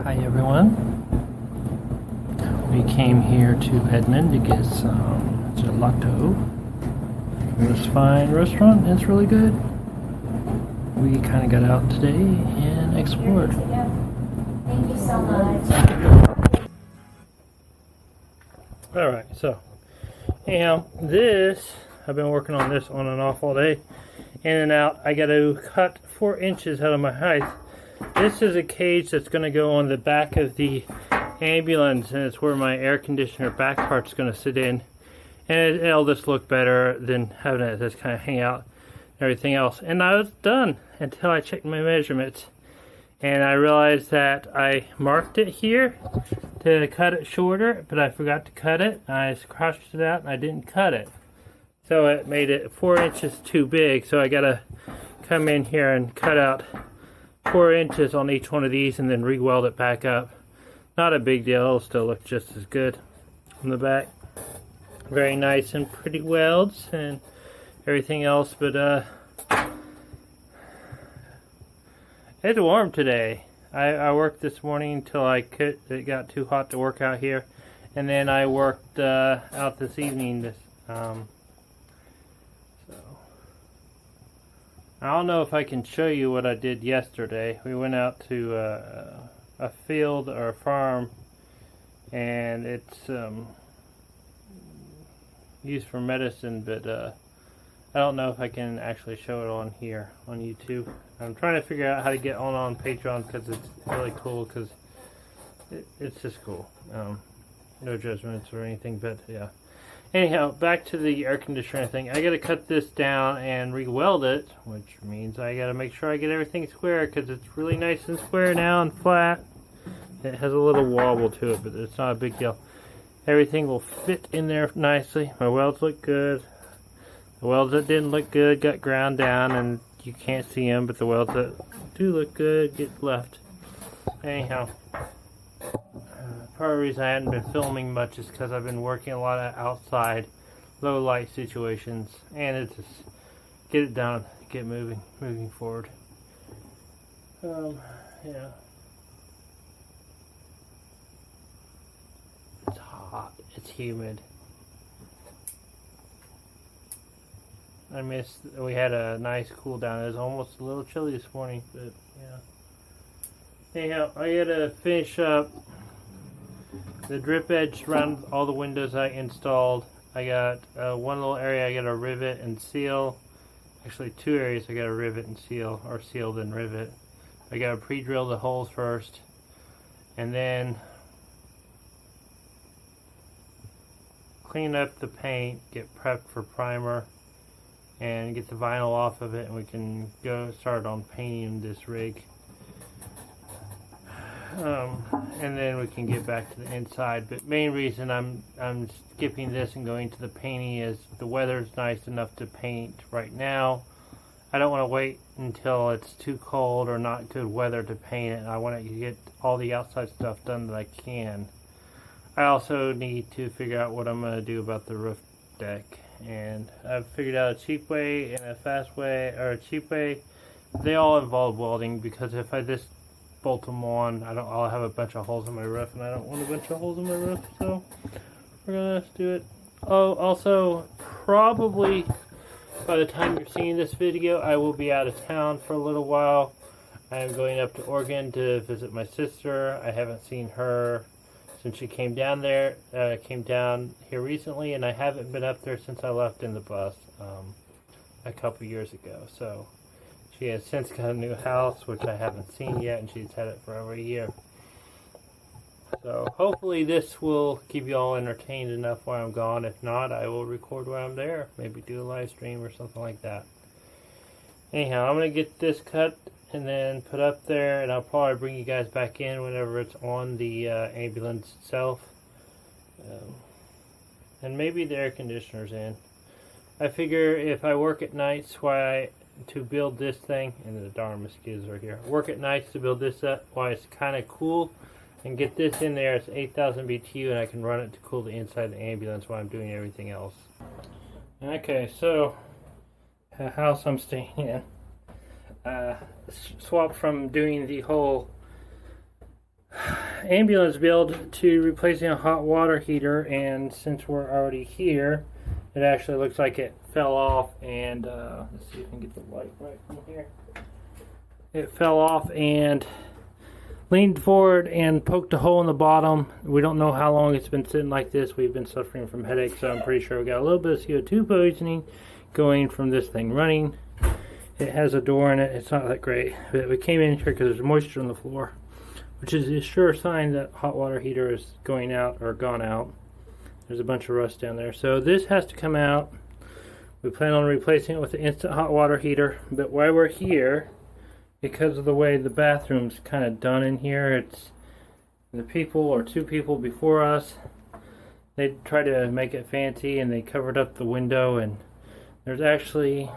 Hi everyone. We came here to Edmond to get some gelato from this fine restaurant. It's really good. We kind of got out today and explored. Thank you so much. Alright, so I've been working on this on and off all day. In and out. I got to cut 4 inches out of my height. This is a cage that's going to go on the back of the ambulance, and it's where my air conditioner back part's going to sit in. And it'll just look better than having it just kind of hang out and everything else. And I was done until I checked my measurements. And I realized that I marked it here to cut it shorter, but I forgot to cut it. I crossed it out and I didn't cut it. So it made it 4 inches too big. So I got to come in here and cut out 4 inches on each one of these and then re-weld it back up. Not a big deal, it'll still look just as good on the back. Very nice and pretty welds and everything else, but it's warm today. I worked this morning until it got too hot to work out here, and then I worked out this evening. I don't know if I can show you what I did yesterday. We went out to a field or a farm, and it's used for medicine, but I don't know if I can actually show it on here on YouTube. I'm trying to figure out how to get on Patreon because it's really cool, because it's just cool. No judgments or anything, but yeah. Anyhow, back to the air conditioner thing. I gotta cut this down and re-weld it, which means I gotta make sure I get everything square, because it's really nice and square now and flat. It has a little wobble to it, but it's not a big deal. Everything will fit in there nicely. My welds look good. The welds that didn't look good got ground down, and you can't see them, but the welds that do look good get left. Anyhow. Part of the reason I hadn't been filming much is because I've been working a lot of outside, low light situations, and it's just get it done, get moving forward. Yeah. It's hot. It's humid. We had a nice cool down. It was almost a little chilly this morning, but yeah. Anyhow, I gotta finish up the drip edge around all the windows I installed. I got one little area I got to rivet and seal. Actually, 2 areas I got to rivet and seal, or seal then rivet. I got to pre-drill the holes first, and then clean up the paint, get prepped for primer, and get the vinyl off of it, and we can go start on painting this rig. And then we can get back to the inside. But main reason I'm skipping this and going to the painting is the weather's nice enough to paint right now. I don't want to wait until it's too cold or not good weather to paint it. I want to get all the outside stuff done that I can. I also need to figure out what I'm going to do about the roof deck. And I've figured out a cheap way and a fast way, or a cheap way. They all involve welding, because if I just bolt them on, I'll have a bunch of holes in my roof, and I don't want a bunch of holes in my roof, so we're gonna do it. Oh, also, probably by the time you're seeing this video, I will be out of town for a little while. I am going up to Oregon to visit my sister. I haven't seen her since she came down here recently, and I haven't been up there since I left in the bus a couple years ago. So she has since got a new house, which I haven't seen yet, and she's had it for over a year. So hopefully this will keep you all entertained enough while I'm gone. If not, I will record while I'm there. Maybe do a live stream or something like that. Anyhow, I'm going to get this cut and then put up there, and I'll probably bring you guys back in whenever it's on the ambulance itself. And maybe the air conditioner's in. I figure if I work at nights to build this thing, and the darn mosquitoes are here. Work at nights to build this up while it's kind of cool, and get this in there. It's 8,000 BTU, and I can run it to cool the inside of the ambulance while I'm doing everything else. Okay, so the house I'm staying in. Swap from doing the whole ambulance build to replacing a hot water heater, and since we're already here, it actually looks like it fell off, and let's see if I can get the light right from here. It fell off and leaned forward and poked a hole in the bottom. We don't know how long it's been sitting like this. We've been suffering from headaches, so I'm pretty sure we got a little bit of CO2 poisoning going from this thing running. It has a door in it. It's not that great, but we came in here because there's moisture on the floor, which is a sure sign that hot water heater is going out or gone out. There's a bunch of rust down there, so this has to come out. We plan on replacing it with an instant hot water heater, but while we're here, because of the way the bathroom's kind of done in here, it's the people or two people before us, they tried to make it fancy and they covered up the window, and there's actually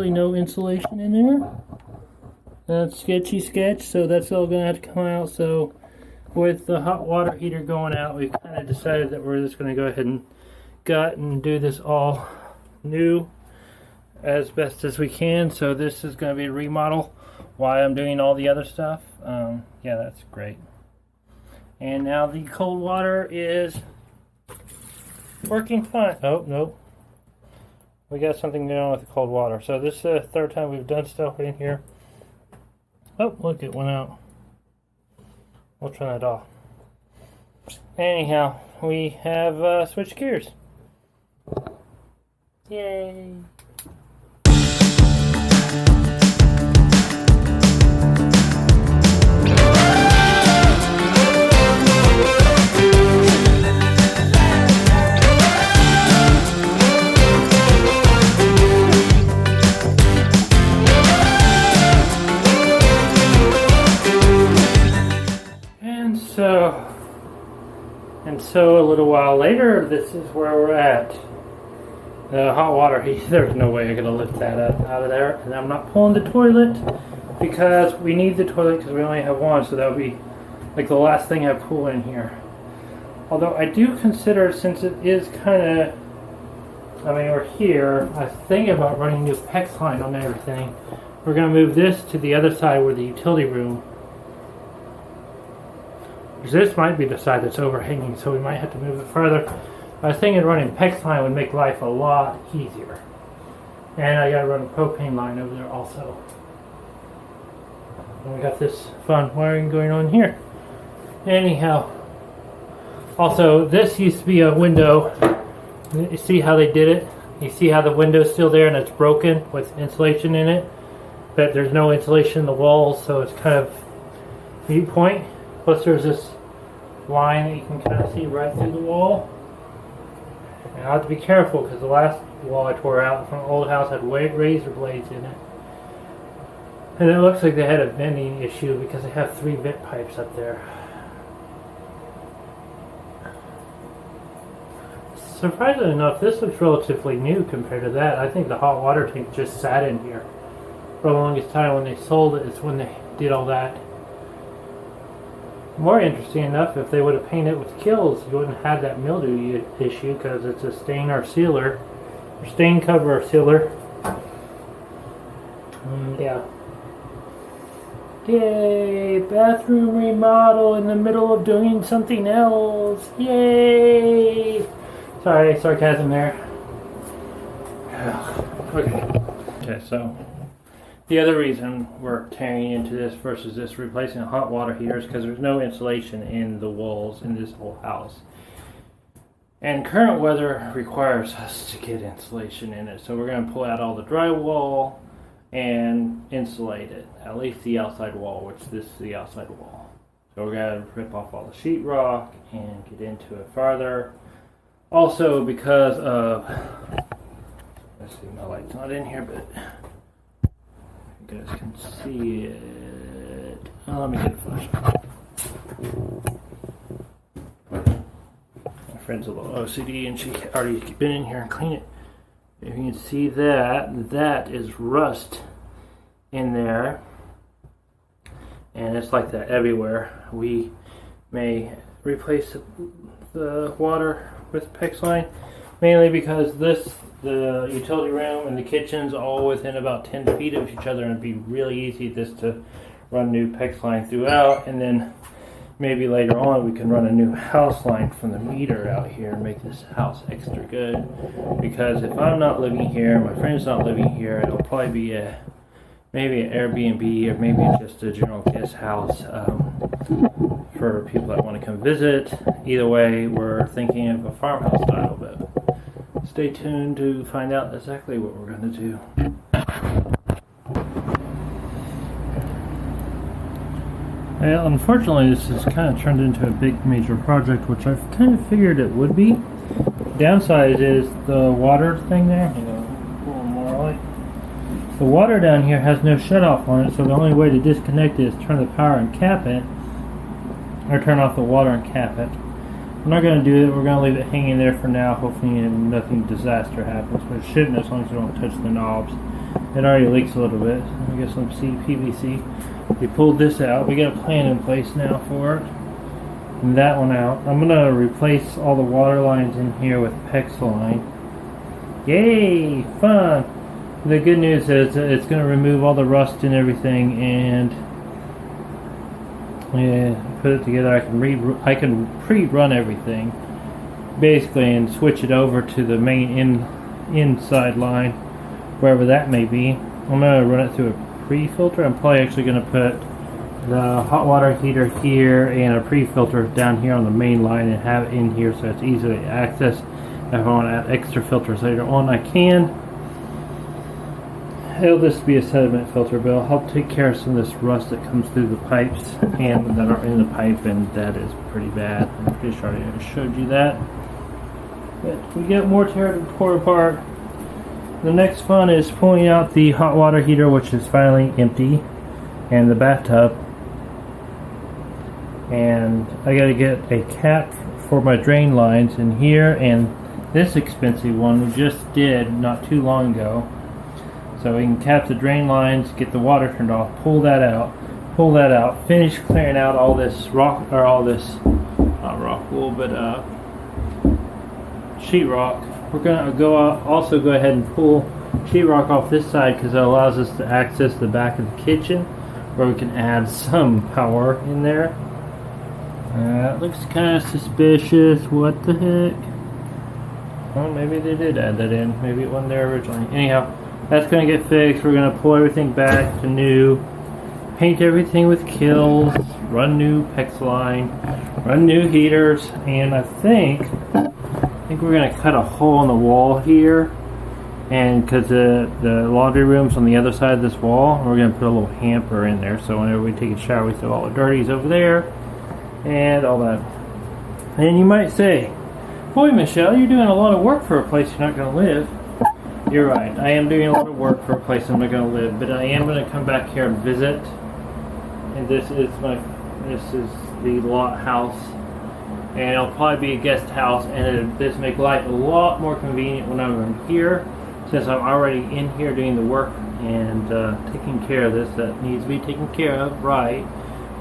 no insulation in there. That's sketchy sketch, so that's all gonna have to come out. So with the hot water heater going out, we've kind of decided that we're just gonna go ahead and gut and do this all new as best as we can. So this is going to be a remodel while I'm doing all the other stuff. Yeah, that's great. And now the cold water is working fine. Oh, no. We got something going on with the cold water. So this is the third time we've done stuff in here. Oh, look, it went out. We'll turn that off. Anyhow, we have switched gears. Yay. So a little while later, this is where we're at. The hot water heat, there's no way I'm going to lift that up out of there. And I'm not pulling the toilet because we need the toilet because we only have one. So that would be like the last thing I pull in here. Although I do consider, since it is kind of, I mean, we're here, I was thinking about running new PEX line on everything. We're going to move this to the other side where the utility room. This might be the side that's overhanging, so we might have to move it further. I was thinking running PEX line would make life a lot easier. And I gotta run a propane line over there also. And we got this fun wiring going on here. Anyhow. Also, this used to be a window. You see how they did it? You see how the window's still there and it's broken with insulation in it? But there's no insulation in the walls, so it's kind of mute point. Plus there's this line that you can kind of see right through the wall. And I have to be careful because the last wall I tore out from an old house had razor blades in it. And it looks like they had a venting issue because they have 3 vent pipes up there. Surprisingly enough, this looks relatively new compared to that. I think the hot water tank just sat in here for the longest time. When they sold it, it's when they did all that. More interesting enough, if they would have painted it with Kills, you wouldn't have that mildew issue because it's a stain or sealer, or stain cover or sealer. Yeah. Yay! Bathroom remodel in the middle of doing something else. Yay! Sorry, sarcasm there. Okay, so the other reason we're tearing into this versus this replacing a hot water heater is because there's no insulation in the walls in this whole house. And current weather requires us to get insulation in it. So we're going to pull out all the drywall and insulate it. At least the outside wall, which this is the outside wall. So we're going to rip off all the sheetrock and get into it farther. Also because of, let's see, my light's not in here, but you guys can see it. Oh, let me get a flashlight. My friend's a little OCD and she already been in here and cleaned it. If you can see that, that is rust in there. And it's like that everywhere. We may replace the water with PEX line. Mainly because the utility room and the kitchen's all within about 10 feet of each other, and it'd be really easy just to run new PEX line throughout, and then maybe later on we can run a new house line from the meter out here and make this house extra good. Because if I'm not living here, my friend's not living here, it'll probably be maybe an Airbnb or maybe just a general guest house for people that want to come visit. Either way, we're thinking of a farmhouse style, but stay tuned to find out exactly what we're going to do. Well, unfortunately, this has kind of turned into a big major project, which I've kind of figured it would be. Downside is the water thing there. Pull more light. The water down here has no shutoff on it, so the only way to disconnect it is turn the power and cap it, or turn off the water and cap it. I'm not going to do it. We're going to leave it hanging there for now. Hopefully nothing disaster happens, but it shouldn't as long as we don't touch the knobs. It already leaks a little bit. I guess some PVC. We pulled this out. We got a plan in place now for it. And that one out. I'm going to replace all the water lines in here with PEX line. Yay! Fun! The good news is it's going to remove all the rust and everything, and put it together. I can pre-run everything basically and switch it over to the main inside line, wherever that may be. I'm going to run it through a pre-filter. I'm probably actually going to put the hot water heater here and a pre-filter down here on the main line and have it in here so it's easy to access. If I want to add extra filters later on, I can. It'll just be a sediment filter, but it'll help take care of some of this rust that comes through the pipes and that are in the pipe, and that is pretty bad. I'm pretty sure I showed you that. But we get more to pour apart. The next fun is pulling out the hot water heater, which is finally empty, and the bathtub. And I gotta get a cap for my drain lines in here, and this expensive one we just did not too long ago. So we can cap the drain lines, get the water turned off, pull that out, finish clearing out all this rock, or all this, not rock wool, but sheetrock. We're going to also go ahead and pull sheetrock off this side because it allows us to access the back of the kitchen where we can add some power in there. That looks kind of suspicious. What the heck? Well, maybe they did add that in. Maybe it wasn't there originally. Anyhow, that's going to get fixed. We're going to pull everything back to new, paint everything with kills, run new PEX line, run new heaters, and I think we're going to cut a hole in the wall here, and because the laundry room's on the other side of this wall, we're going to put a little hamper in there, so whenever we take a shower we throw all the dirties over there and all that. And you might say, boy, Michelle, you're doing a lot of work for a place you're not going to live. You're right, I am doing a lot of work for a place I'm not going to live, but I am going to come back here and visit. And this is the lot house, and it'll probably be a guest house, and this make life a lot more convenient when I'm here, since I'm already in here doing the work and taking care of this that needs to be taken care of. Right,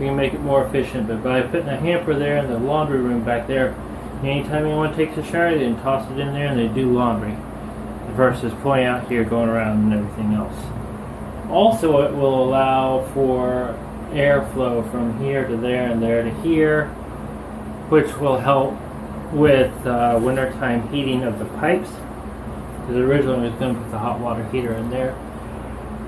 we can make it more efficient, but by putting a hamper there and the laundry room back there, anytime anyone takes a shower, they can toss it in there and they do laundry, versus pulling out here, going around and everything else. Also, it will allow for airflow from here to there and there to here, which will help with wintertime heating of the pipes, because originally I was going to put the hot water heater in there.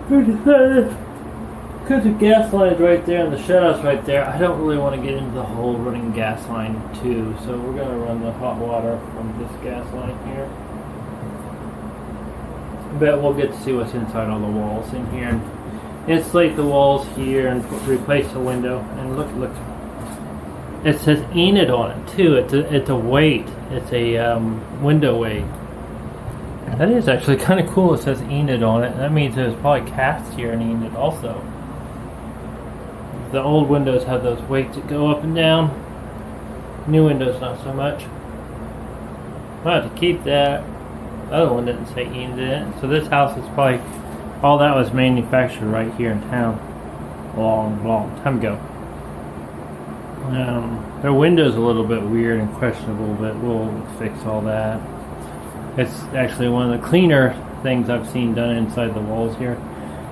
Because the gas line is right there and the shutoff's right there, I don't really want to get into the whole running gas line too, so we're going to run the hot water from this gas line here. But we'll get to see what's inside all the walls in here, and insulate the walls here and replace the window. And look, it says Enid on it too. It's a weight. It's a window weight. That is actually kind of cool. It says Enid on it. That means there's probably cast here in Enid also. The old windows have those weights that go up and down. New windows not so much. I'll have to keep that. The other one didn't say Enid in it. So this house is probably, all that was manufactured right here in town. Long time ago. Their window's a little bit weird and questionable, but we'll fix all that. It's actually one of the cleaner things I've seen done inside the walls here.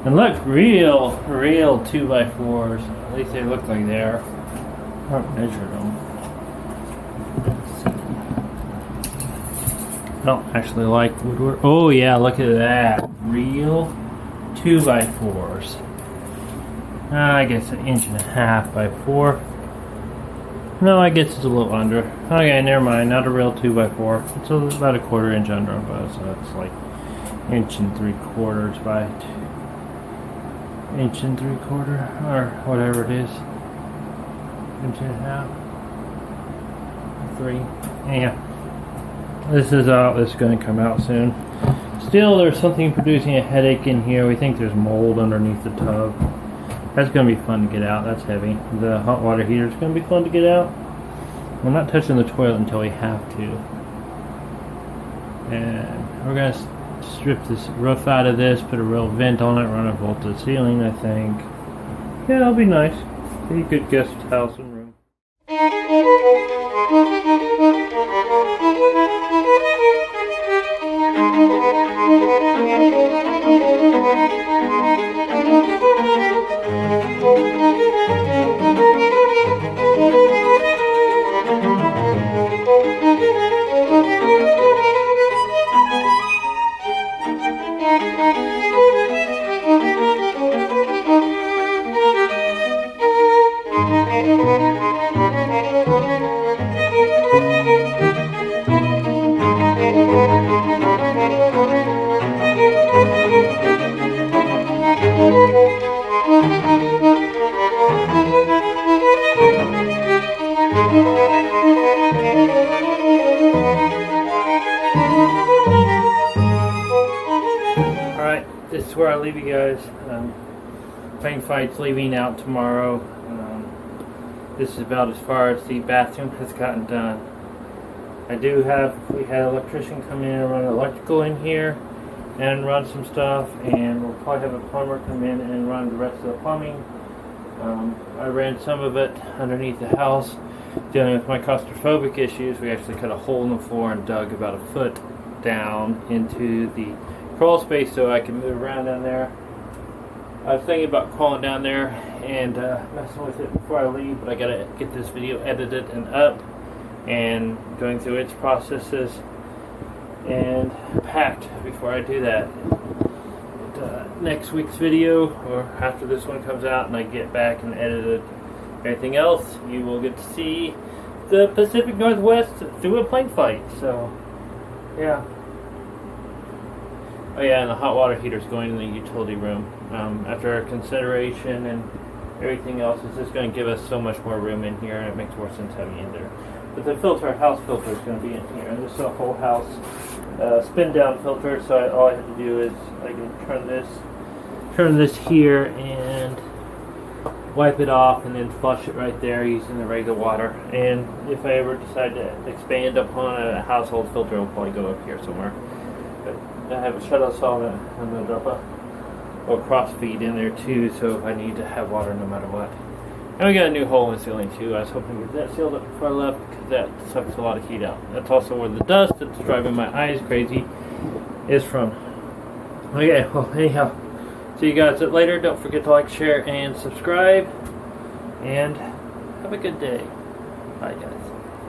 And look, real 2x4s. At least they look like they are. I haven't measured them. Let's see. I don't actually like woodwork. Oh yeah, look at that. Real 2x4s. I guess an 1.5 by 4. No, I guess it's a little under. Okay, never mind. Not a real 2x4. It's about a 1/4 inch under, so that's like 1 3/4 by 1 3/4 or whatever it is. 1.5. 3. Yeah. This is going to come out soon. Still, there's something producing a headache in here. We think there's mold underneath the tub. That's going to be fun to get out. That's heavy. The hot water heater is going to be fun to get out. We're not touching the toilet until we have to. And we're going to strip this roof out of this, put a real vent on it, run a volt to the ceiling, I think. Yeah, it'll be nice. Be a good guest house and room. Alright, this is where I leave you guys. Fang Fight's leaving out tomorrow. This is about as far as the bathroom has gotten done. We had an electrician come in and run electrical in here and run some stuff, and we'll probably have a plumber come in and run the rest of the plumbing. I ran some of it underneath the house. Dealing with my claustrophobic issues, we actually cut a hole in the floor and dug about a foot down into the crawl space so I can move around down there. I was thinking about crawling down there and messing with it before I leave, but I gotta get this video edited and up and going through its processes and packed before I do that. Next week's video, or after this one comes out and I get back and edited everything else, you will get to see the Pacific Northwest through a plane flight. So, yeah. Oh yeah, and the hot water heater is going in the utility room. After consideration and everything else, it's just going to give us so much more room in here, and it makes more sense having it in there. But the house filter is going to be in here, and this is a whole house spin down filter. So all I have to do is I can turn this here and wipe it off, and then flush it right there using the regular water. And if I ever decide to expand upon a household filter, it'll probably go up here somewhere. But I have a shut-off solvent. I'm going to drop a cross feed in there too, so if I need to have water no matter what. And we got a new hole in the ceiling too. I was hoping to get that sealed up before I left, because that sucks a lot of heat out. That's also where the dust that's driving my eyes crazy is from. Okay, well anyhow, see you guys later. Don't forget to like, share, and subscribe. And have a good day. Bye guys.